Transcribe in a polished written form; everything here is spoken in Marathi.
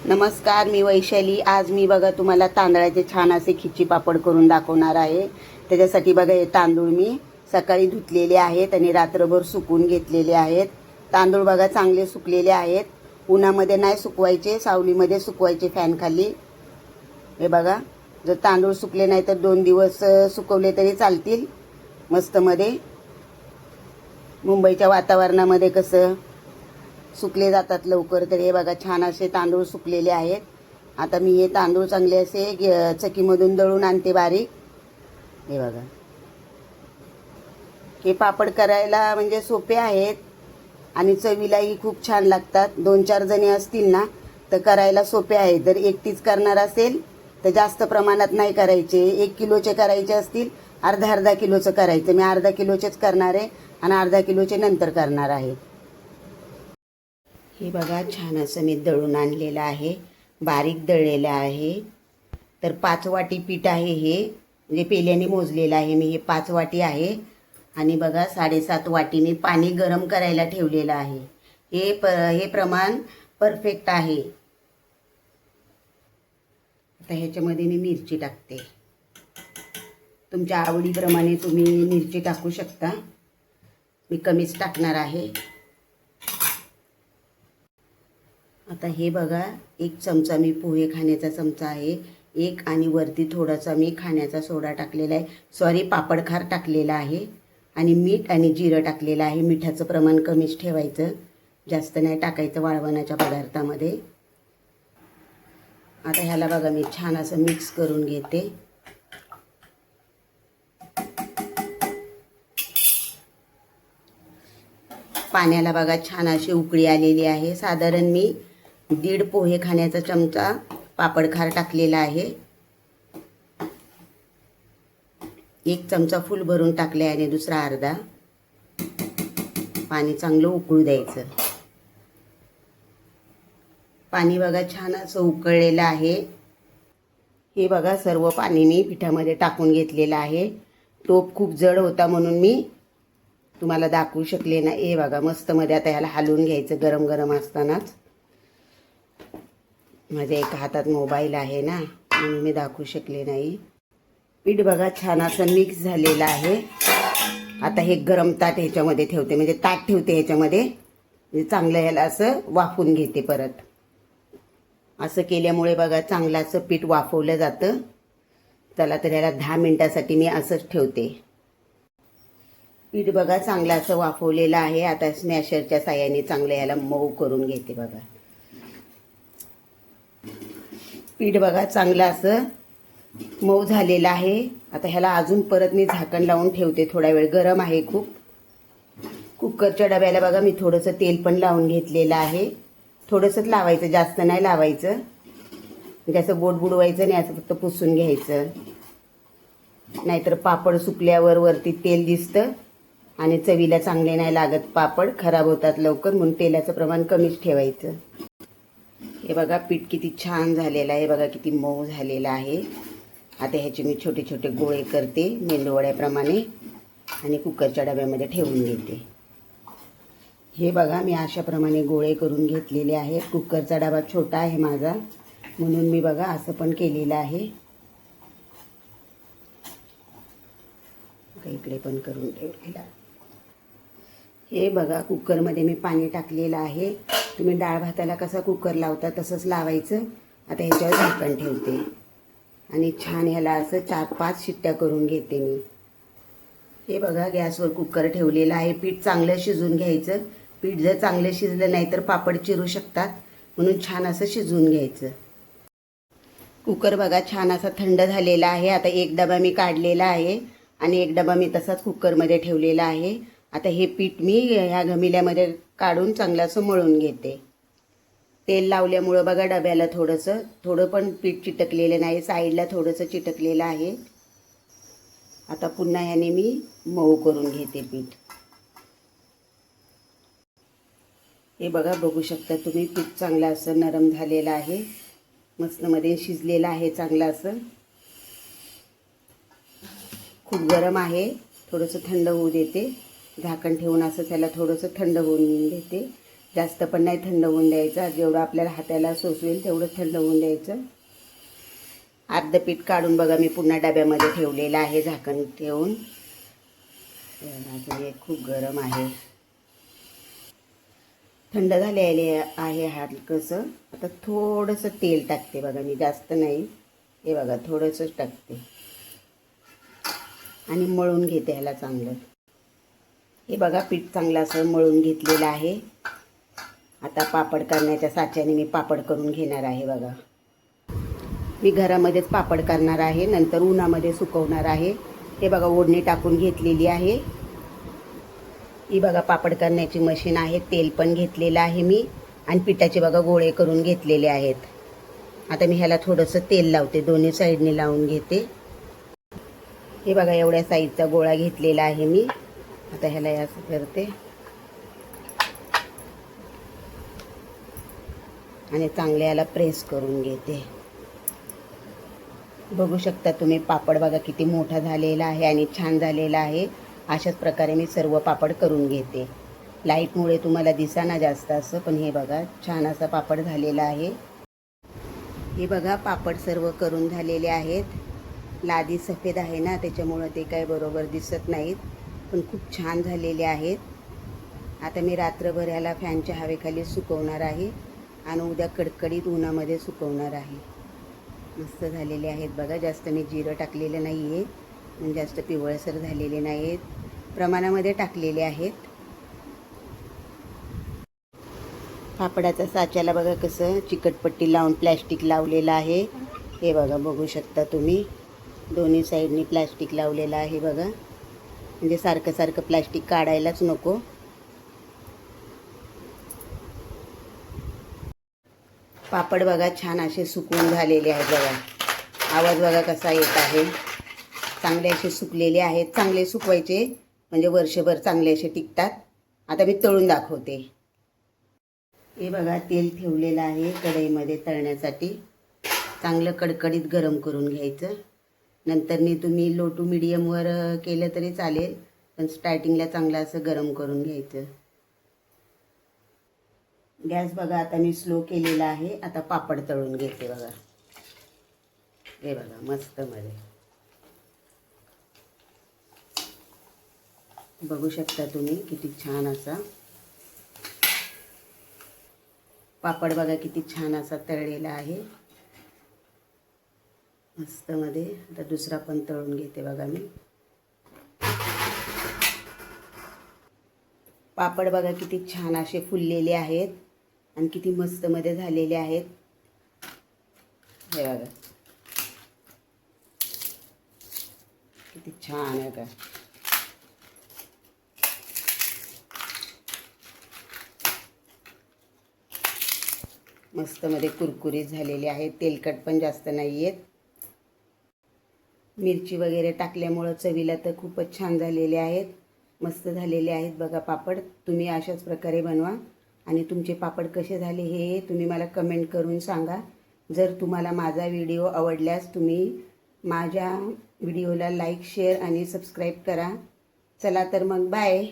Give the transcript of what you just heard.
नमस्कार, मी वैशाली। आज मी बघा तुम्हाला तांदळाचे छान असे खिची पापड करून दाखवणार आहे। त्याच्यासाठी बघा हे तांदूळ मी सकाळी धुतलेले आहेत आणि रात्रभर सुकवून घेतलेले आहेत। तांदूळ बघा चांगले सुकलेले आहेत, उन्हामध्ये नाही सुकवायचे, सावलीमध्ये सुकवायचे फॅन खाली। हे बघा, जर तांदूळ सुकले नाही तर 2 दिवस सुकवले तरी चालतील मस्त मध्ये। मुंबईच्या वातावरणामध्ये कसं सुकले जातात लवकर, तर हे बघा छान असे तांदूळ सुकलेले आहेत। आता मी हे तांदूळ चांगले असे चक्कीमधून दळून आणते बारीक। हे बघा, हे पापड करायला म्हणजे सोपे आहेत आणि चवीलाही खूप छान लागतात। 2-4 जणी असतील ना तर करायला सोपे आहेत। जर एकटीच करणार असेल तर जास्त प्रमाणात नाही करायचे। 1 किलोचे करायचे असतील अर्धा किलोचं करायचं। मी अर्धा किलोचेच करणार आहे आणि अर्धा किलोचे नंतर करणार आहे। हे बघा छान असं मी दळून आणलेलं आहे, बारीक दळलेलं आहे। तर 5 वाटी पीठ आहे हे, म्हणजे पेल्याने मोजलेलं आहे मी। हे 5 वाटी आहे आणि बघा 7.5 वाटी मी पाणी गरम करायला ठेवलेलं आहे। हे प्रमाण परफेक्ट आहे। आता ह्याच्यामध्ये मी मिरची टाकते, तुमच्या आवडीप्रमाणे तुम्ही मिरची टाकू शकता, मी कमीच टाकणार आहे। आता हे बघा 1 चमचा मी पोहे खाण्याचा चमचा आहे, 1 आणि वरती थोडासा मी खाण्याचा सोडा टाकलेला आहे, सॉरी पापडखार टाकलेला आहे। आणि मीठ आणि जिरं टाकलेलं आहे। मिठाचं प्रमाण कमीच ठेवायचं, जास्त नाही टाकायचं वाळवणाच्या पदार्थामध्ये। आता ह्याला बघा मी छान असं मिक्स करून घेते। पाण्याला बघा छान अशी उकळी आलेली आहे। साधारण मी 1.5 पोहे खाण्याचा चमचा पापडखार टाकलेला आहे, 1 चमचा फुल भरून टाकले आणि दुसरा अर्धा। पाणी चांगलं उकळू द्यायचं। पाणी बघा छान असं उकळलेलं आहे। हे बघा सर्व पाणी मी पिठामध्ये टाकून घेतलेलं आहे। टोप खूप जड होता म्हणून मी तुम्हाला दाखवू शकले नाही। हे बघा मस्त मध्ये आता ह्याला हलवून घ्यायचं गरम गरम असतानाच। माझ्या एका हातात मोबाईल आहे ना म्हणून मी दाखवू शकले नाही। पीठ बघा छान असं मिक्स झालेलं आहे। आता हे गरम ताट ह्याच्यामध्ये ठेवते, म्हणजे ताट ठेवते ह्याच्यामध्ये, म्हणजे चांगलं ह्याला असं वाफून घेते परत। असं केल्यामुळे बघा चांगलं असं पीठ वाफवलं जातं। चला तर ह्याला 10 मिनिटासाठी मी असंच ठेवते। पीठ बघा चांगलं असं वाफवलेलं आहे। आता स्मॅशरच्या साहाय्याने चांगलं याला मऊ करून घेते। बघा पीठ बघा चांगलं असं मऊ झालेलं आहे। आता ह्याला अजून परत मी झाकण लावून ठेवते, थोडा वेळ। गरम आहे खूप। कुकरच्या डब्याला बघा मी थोडंसं तेल पण लावून घेतलेलं आहे, थोडंसंच लावायचं, जास्त नाही लावायचं, म्हणजे असं बोट बुडवायचं नाही, असं फक्त पुसून घ्यायचं। नाहीतर पापड सुकल्यावर वरती तेल दिसतं आणि चवीला चांगले नाही लागत, पापड खराब होतात लवकर, म्हणून तेलाचं प्रमाण कमीच ठेवायचं। हे बघा पीठ किती छान झालेलं आहे, बघा किती मऊ झालेलं आहे। आता ह्याचे मी छोटे छोटे गोळे करते मेंदूवड्याप्रमाणे आणि कुकरच्या डब्यामध्ये ठेवून घेते। हे बघा मी अशाप्रमाणे गोळे करून घेतलेले आहेत। कुकरचा डबा छोटा आहे माझा म्हणून मी बघा असं पण केलेलं आहे। इकडे पण करून ठेवलेलं। हे बघा कुकरमध्ये मी पाणी टाकलेलं आहे। तुम्ही डाळ भाताला कसा कुकर लावता तसंच लावायचं। आता ह्याच्यावर झाकण ठेवते आणि छान ह्याला असं 4-5 शिट्ट्या करून घेते मी। हे बघा गॅसवर कुकर ठेवलेला आहे। पीठ चांगलं शिजून घ्यायचं। पीठ जर चांगलं शिजलं नाही तर पापड चिरू शकतात, म्हणून छान असं शिजवून घ्यायचं। कुकर बघा छान असा थंड झालेला आहे। आता 1 डबा मी काढलेला आहे आणि 1 डबा मी तसाच कुकरमध्ये ठेवलेला आहे। आता हे पीठ मी ह्या घमिल्यामध्ये काढून चांगलं असं मळून घेते। तेल लावल्यामुळं बघा डब्याला थोडं पण पीठ चिटकलेलं नाही, साईडला थोडंसं चिटकलेलं आहे। आता पुन्हा ह्याने मी मऊ करून घेते पीठ। हे बघा बघू शकता तुम्ही, पीठ चांगलं असं नरम झालेलं आहे, मस्त मध्ये शिजलेलं आहे चांगलं असं। खूप गरम आहे, थोडंसं थंड होऊ देते, झाकण ठेवून असं त्याला थोडंसं थंड होऊन देते। जास्त पण नाही थंड होऊन द्यायचं, जेवढं आपल्याला हाताला सोसवेल तेवढं थंड होऊन द्यायचं. अर्ध पीठ काढून बघा मी पुन्हा डब्यामध्ये ठेवलेलं आहे झाकण ठेवून. अजून खूप गरम आहे. थंड झालेले आहे हलकंसं. आता थोडंसं तेल टाकते बघा मी, जास्त नाही. हे बघा थोडंसंच टाकते आणि मळून घेते ह्याला चांगलं. हे बघा पीठ चांगलं असं मळून घेतलेलं आहे. आता पापड करण्याच्या साच्याने मी पापड करून घेणार आहे. बघा मी घरामध्येच पापड करणार आहे, नंतर उन्हामध्ये सुकवणार आहे. हे बघा ओढणी टाकून घेतलेली आहे. ही बघा पापड करण्याची मशीन आहे. तेल पण घेतलेलं आहे मी आणि पिठाचे बघा गोळे करून घेतलेले आहेत. आता मी ह्याला थोडंसं तेल लावते, दोन्ही साईडने लावून घेते. हे बघा एवढ्या साईजचा गोळा घेतलेला आहे मी. आता ह्याला असं करते आणि चांगले ह्याला प्रेस करून घेते. बघू शकता तुम्ही पापड बघा किती मोठा झालेला आहे आणि छान झालेला आहे. अशाच प्रकारे मी सर्व पापड करून घेते. लाईटमुळे तुम्हाला दिसेना जास्त असं, पण हे बघा छान असा पापड झालेला आहे. हे बघा पापड सर्व करून झालेले आहेत. लादी सफेद आहे ना, त्याच्यामुळं ते काय बरोबर दिसत नाहीत, पण खूप छान झालेले आहेत. आता मी रात्रभर ह्याला फॅनच्या हवेखाली सुकवणार आहे आणि उद्या कडकडीत उन्हामध्ये सुकवणार आहे. मस्त झालेले आहेत बघा. जास्त मी जिरं टाकलेलं नाही आहे, म्हणजे जास्त पिवळसर झालेले नाहीत, प्रमाणामध्ये टाकलेले आहेत. पापडाचा साच्याला बघा कसं चिकटपट्टी लावून प्लॅस्टिक लावलेलं आहे. हे बघा बघू शकता तुम्ही, दोन्ही साईडनी प्लॅस्टिक लावलेलं आहे बघा, म्हणजे सारखं सारखं प्लॅस्टिक काढायलाच नको. पापड बघा छान असे सुकवून झालेले आहेत बघा. आवाज बघा कसा येत आहे. चांगले असे सुकलेले आहेत. चांगले सुकवायचे म्हणजे वर्षभर चांगले असे टिकतात. आता मी तळून दाखवते. हे बघा तेल ठेवलेलं आहे कढईमध्ये तळण्यासाठी. चांगलं कडकडीत गरम करून घ्यायचं. नंतरनी तुम्ही लो टू मीडियमवर केलं तरी चालेल, पण स्टार्टिंगला चांगलं असं गरम करून घ्यायचं. गॅस बघा आता मी स्लो केलेला आहे. आता पापड तळून घेते बघा. हे बघा मस्त मध्ये बघू शकता तुम्ही किती छान असा पापड बघा, किती छान असा तळलेला आहे मस्त मध्ये. आता दुसरा पण तळून घेते बघा मी. पापड बघा किती छान असे फुललेले आहेत आणि किती मस्त मध्ये झालेले आहेत. हे बघा किती छान आहे का. मस्त मध्ये कुरकुरीत झालेले आहेत. तेलकट पण जास्त नाही आहेत. मिरची वगैरे टाकल्यामुळं चवीला तर खूपच छान झालेले आहेत. मस्त झालेले आहेत बघा पापड. तुम्ही अशाच प्रकारे बनवा आणि तुमचे पापड कसे झाले हे तुम्ही मला कमेंट करून सांगा. जर तुम्हाला माझा व्हिडिओ आवडल्यास तुम्ही माझ्या व्हिडिओला लाईक, शेअर आणि सबस्क्राईब करा. चला तर मग बाय.